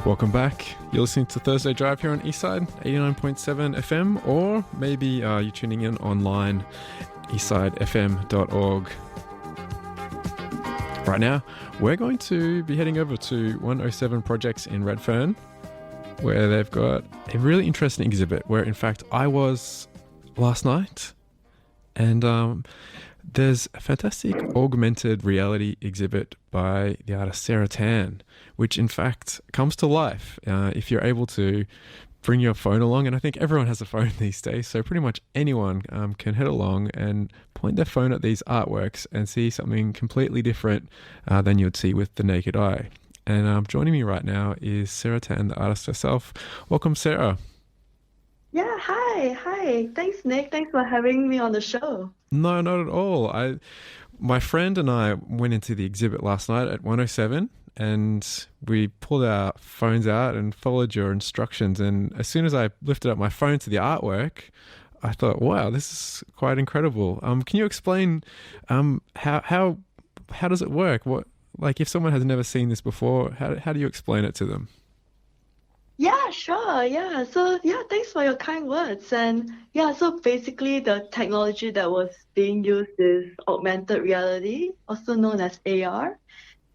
Welcome back. You're listening to Thursday Drive here on Eastside, 89.7 FM, or maybe you're tuning in online, eastsidefm.org. Right now, we're going to be heading over to 107 Projects in Redfern, where they've got a really interesting exhibit where, in fact, I was last night. And there's a fantastic augmented reality exhibit by the artist Sarah Tan, which in fact comes to life if you're able to bring your phone along. And I think everyone has a phone these days, so pretty much anyone can head along and point their phone at these artworks and see something completely different than you'd see with the naked eye. And joining me right now is Sarah Tan, the artist herself. Welcome, Sarah. Yeah, hi. Thanks, Nick. Thanks for having me on the show. No, not at all. My friend and I went into the exhibit last night at 107 and we pulled our phones out and followed your instructions. And as soon as I lifted up my phone to the artwork, I thought, wow, this is quite incredible. Can you explain how does it work? What, like, if someone has never seen this before, how do you explain it to them? Yeah, sure. Yeah. So, yeah, thanks for your kind words. And yeah, so basically the technology that was being used is augmented reality, also known as AR.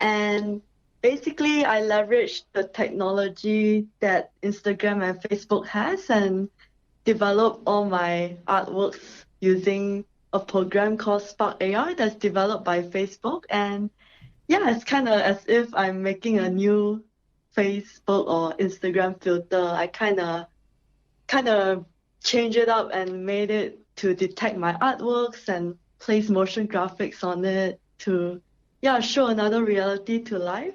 And basically I leveraged the technology that Instagram and Facebook has and developed all my artworks using a program called Spark AR that's developed by Facebook. And yeah, it's kind of as if I'm making a new Facebook or Instagram filter. I kind of changed it up and made it to detect my artworks and place motion graphics on it to show another reality to life.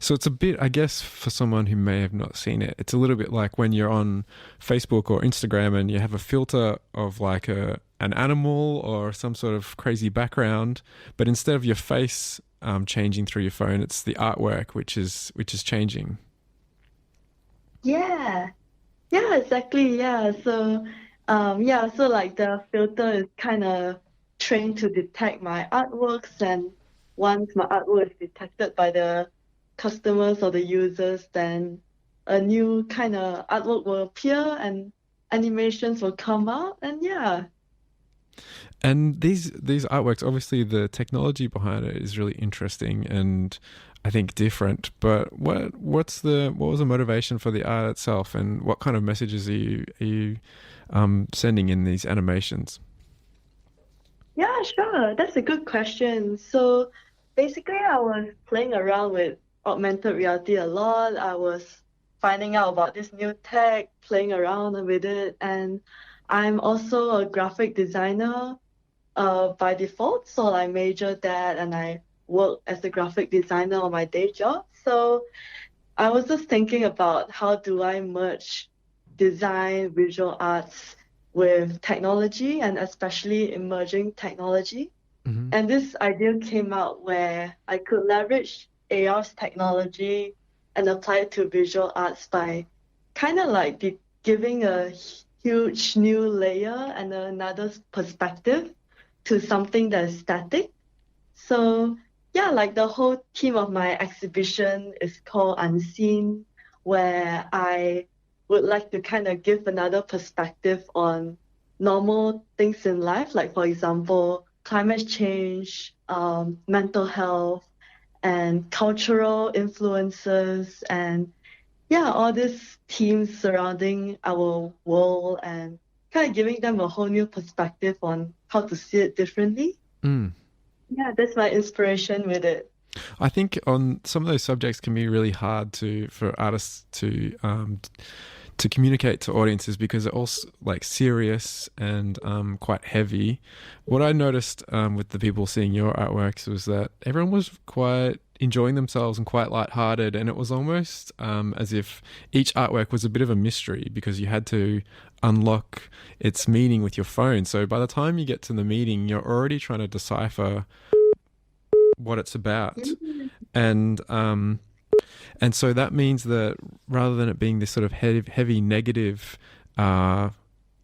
So it's a bit, I guess, for someone who may have not seen it, it's a little bit like when you're on Facebook or Instagram and you have a filter of like an animal or some sort of crazy background, but instead of your face changing through your phone, it's the artwork which is changing. Yeah, exactly. Yeah. So so like the filter is kind of trained to detect my artworks, and once my artwork is detected by the customers or the users, then a new kind of artwork will appear and animations will come out, and yeah. And these artworks, obviously the technology behind it is really interesting and I think different. But what was the motivation for the art itself, and what kind of messages are you sending in these animations? Yeah, sure. That's a good question. So basically, I was playing around with augmented reality a lot. I was finding out about this new tech, playing around with it, and I'm also a graphic designer by default. So I majored that and I work as a graphic designer on my day job. So I was just thinking about how do I merge design, visual arts with technology and especially emerging technology. Mm-hmm. And this idea came out where I could leverage AR's technology and apply it to visual arts by kind of like giving a huge new layer and another perspective to something that's static. So yeah, like the whole theme of my exhibition is called Unseen, where I would like to kind of give another perspective on normal things in life, like for example, climate change, mental health, and cultural influences, and yeah, all these themes surrounding our world and kind of giving them a whole new perspective on how to see it differently. Yeah, that's my inspiration with it. I think on some of those subjects can be really hard for artists to communicate to audiences because they're all like serious and quite heavy. What I noticed with the people seeing your artworks was that everyone was quite enjoying themselves and quite lighthearted, and it was almost as if each artwork was a bit of a mystery because you had to unlock its meaning with your phone. So by the time you get to the meeting, you're already trying to decipher what it's about. And so that means that rather than it being this sort of heavy negative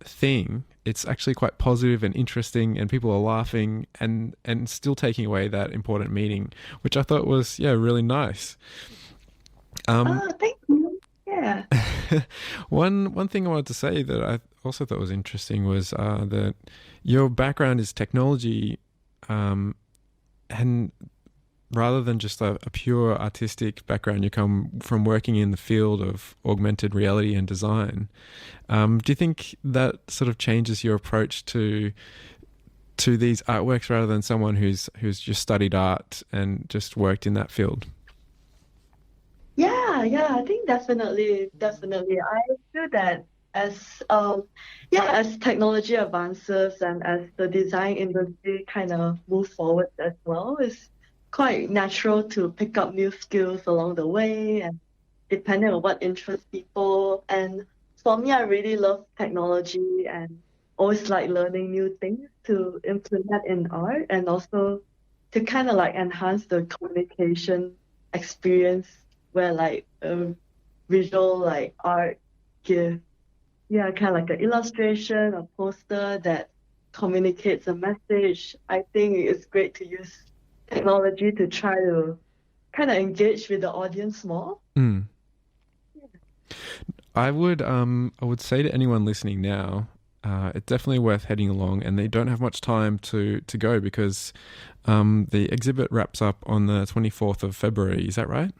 thing, it's actually quite positive and interesting, and people are laughing and still taking away that important meaning, which I thought was really nice. Um, Oh, thank you. Yeah. one thing I wanted to say that I also thought was interesting was that your background is technology, um, and rather than just a pure artistic background, you come from working in the field of augmented reality and design. Do you think that sort of changes your approach to these artworks rather than someone who's just studied art and just worked in that field? Yeah, yeah, I think definitely, definitely. I feel that as yeah, as technology advances and as the design industry kind of moves forward as well, it's quite natural to pick up new skills along the way and depending on what interests people. And for me, I really love technology and always like learning new things to implement in art and also to kind of like enhance the communication experience where like visual like art give yeah kind of like an illustration, a poster that communicates a message. I think it's great to use technology to try to kind of engage with the audience more. Mm. I would say to anyone listening now, it's definitely worth heading along, and they don't have much time to go because the exhibit wraps up on the 24th of February. Is that right?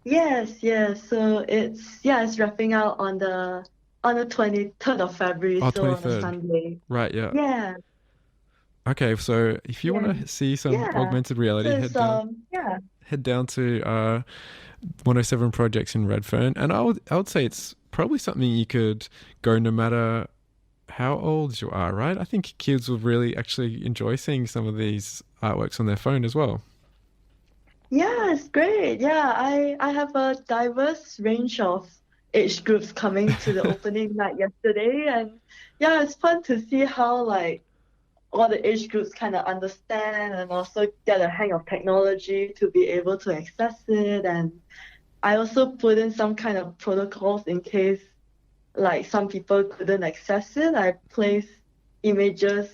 Yes, yes. So it's wrapping out on the 23rd of February, Oh, so on a 23rd. Sunday. Right, yeah. Yeah, Okay, so if you want yeah, to see some yeah. augmented So reality, it's yeah. head down to 107 Projects in Redfern, and I would say it's probably something you could go no matter how old you are, right? I think kids will really actually enjoy seeing some of these artworks on their phone as well. Yeah, it's great. Yeah, I have a diverse range of age groups coming to the opening night yesterday, and yeah, it's fun to see how like all the age groups kind of understand and also get a hang of technology to be able to access it. And I also put in some kind of protocols in case like some people couldn't access it. I place images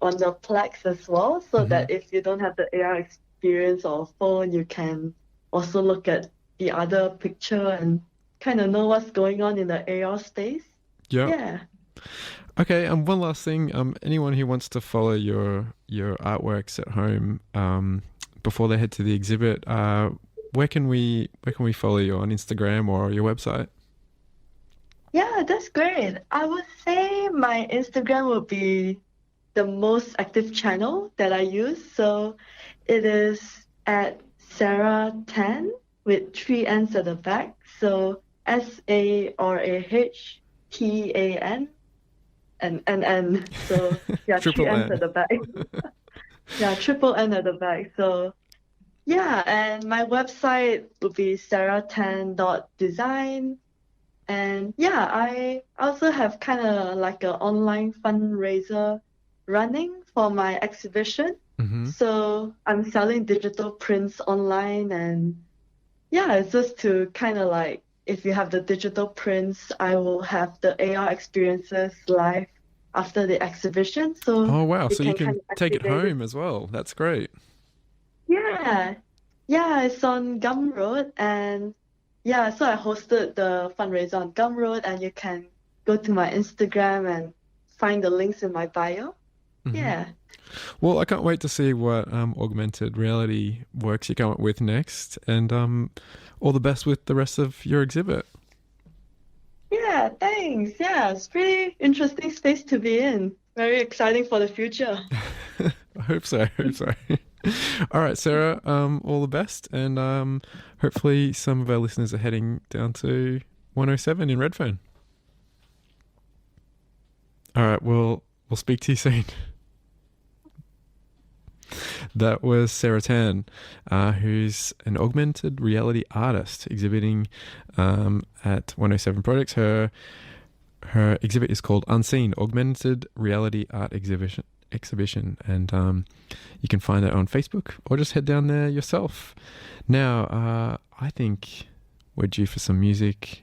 on the plaques as well, so Hmm. that if you don't have the AR experience or phone, you can also look at the other picture and kind of know what's going on in the AR space. Yeah. Yeah. Okay, and one last thing. Anyone who wants to follow your artworks at home before they head to the exhibit, where can we follow you on Instagram or your website? Yeah, that's great. I would say my Instagram would be the most active channel that I use. So it is at Sarah Tan with three N's at the back. So SarahTan and so yeah, three Triple N's at N. the back. Yeah, triple N at the back. So yeah, and my website would be sarahtan.design. And yeah, I also have kind of like an online fundraiser running for my exhibition. Hmm. So I'm selling digital prints online, and yeah, it's just to kind of like if you have the digital prints, I will have the AR experiences live after the exhibition, so Oh wow! you So you can can kind of take it activate it. home as well. That's great. Yeah, yeah, it's on Gumroad, and yeah, so I hosted the fundraiser on Gumroad, and you can go to my Instagram and find the links in my bio. Hmm. Yeah, Well, I can't wait to see what augmented reality works you come up with next, and all the best with the rest of your exhibit. yeah, thanks. Yeah, it's pretty interesting space to be in. Very exciting for the future. I hope so. I hope so. All right, Sarah. All the best, and hopefully some of our listeners are heading down to 107 in Redfern. All right. We'll speak to you soon. That was Sarah Tan, who's an augmented reality artist exhibiting at 107 Projects. Her exhibit is called Unseen Augmented Reality Art Exhibition, and you can find that on Facebook or just head down there yourself. Now, I think we're due for some music